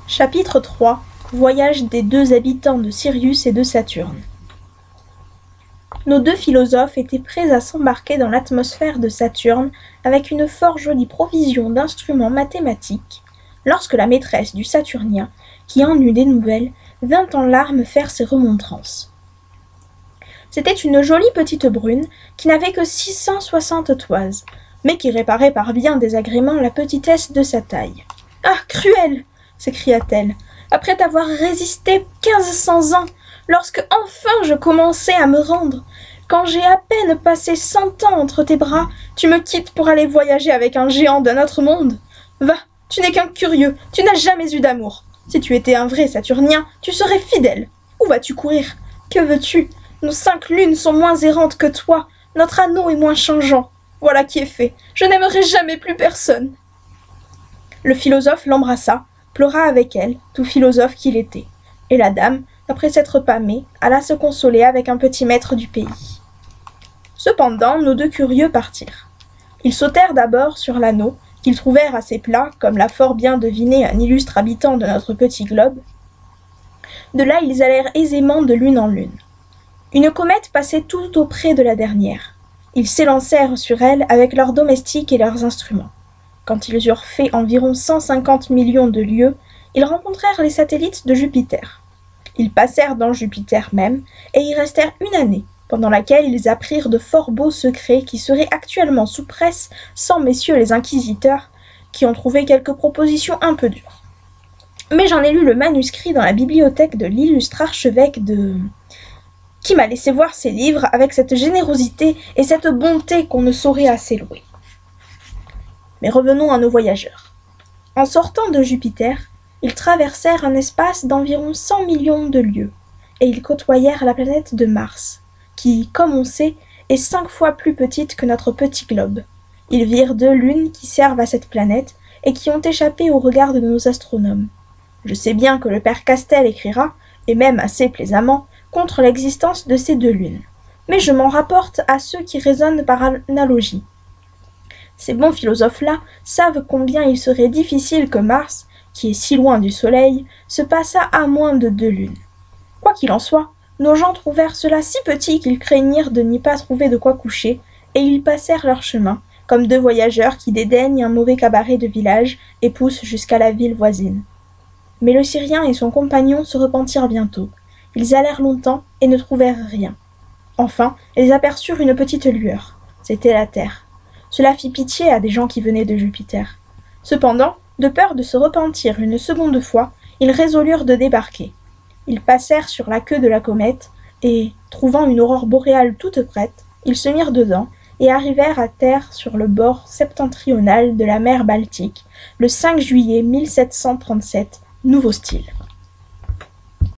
Chapitre 3 Voyage des deux habitants de Sirius et de Saturne. Nos deux philosophes étaient prêts à s'embarquer dans l'atmosphère de Saturne avec une fort jolie provision d'instruments mathématiques, lorsque la maîtresse du Saturnien, qui en eut des nouvelles, vint en larmes faire ses remontrances. C'était une jolie petite brune qui n'avait que 660 toises, mais qui réparait par bien désagrément la petitesse de sa taille. « Ah, cruelle !» s'écria-t-elle, « après t'avoir résisté 1500 ans, lorsque enfin je commençais à me rendre, quand j'ai à peine passé 100 ans entre tes bras, tu me quittes pour aller voyager avec un géant d'un autre monde. Va, tu n'es qu'un curieux, tu n'as jamais eu d'amour. Si tu étais un vrai Saturnien, tu serais fidèle. Où vas-tu courir? Que veux-tu? Nos 5 lunes sont moins errantes que toi, notre anneau est moins changeant. Voilà qui est fait, je n'aimerai jamais plus personne. » Le philosophe l'embrassa, pleura avec elle, tout philosophe qu'il était, et la dame, après s'être pâmée, alla se consoler avec un petit maître du pays. Cependant, nos deux curieux partirent. Ils sautèrent d'abord sur l'anneau, qu'ils trouvèrent assez plat, comme l'a fort bien deviné un illustre habitant de notre petit globe. De là, ils allèrent aisément de lune en lune. Une comète passait tout auprès de la dernière. Ils s'élancèrent sur elle avec leurs domestiques et leurs instruments. Quand ils eurent fait environ 150 millions de lieues, ils rencontrèrent les satellites de Jupiter. Ils passèrent dans Jupiter même, et y restèrent une année, pendant laquelle ils apprirent de fort beaux secrets qui seraient actuellement sous presse sans messieurs les inquisiteurs, qui ont trouvé quelques propositions un peu dures. Mais j'en ai lu le manuscrit dans la bibliothèque de l'illustre archevêque qui m'a laissé voir ses livres avec cette générosité et cette bonté qu'on ne saurait assez louer. Mais revenons à nos voyageurs. En sortant de Jupiter, ils traversèrent un espace d'environ 100 millions de lieues, et ils côtoyèrent la planète de Mars, qui, comme on sait, est 5 fois plus petite que notre petit globe. Ils virent 2 lunes qui servent à cette planète, et qui ont échappé au regard de nos astronomes. Je sais bien que le père Castel écrira, et même assez plaisamment, contre l'existence de ces 2 lunes, mais je m'en rapporte à ceux qui raisonnent par analogie. Ces bons philosophes-là savent combien il serait difficile que Mars, qui est si loin du Soleil, se passât à moins de 2 lunes. Quoi qu'il en soit, nos gens trouvèrent cela si petit qu'ils craignirent de n'y pas trouver de quoi coucher, et ils passèrent leur chemin, comme 2 voyageurs qui dédaignent un mauvais cabaret de village et poussent jusqu'à la ville voisine. Mais le Syrien et son compagnon se repentirent bientôt. Ils allèrent longtemps et ne trouvèrent rien. Enfin, ils aperçurent une petite lueur. C'était la Terre. Cela fit pitié à des gens qui venaient de Jupiter. Cependant, de peur de se repentir une seconde fois, ils résolurent de débarquer. Ils passèrent sur la queue de la comète, et, trouvant une aurore boréale toute prête, ils se mirent dedans, et arrivèrent à terre sur le bord septentrional de la mer Baltique, le 5 juillet 1737, nouveau style.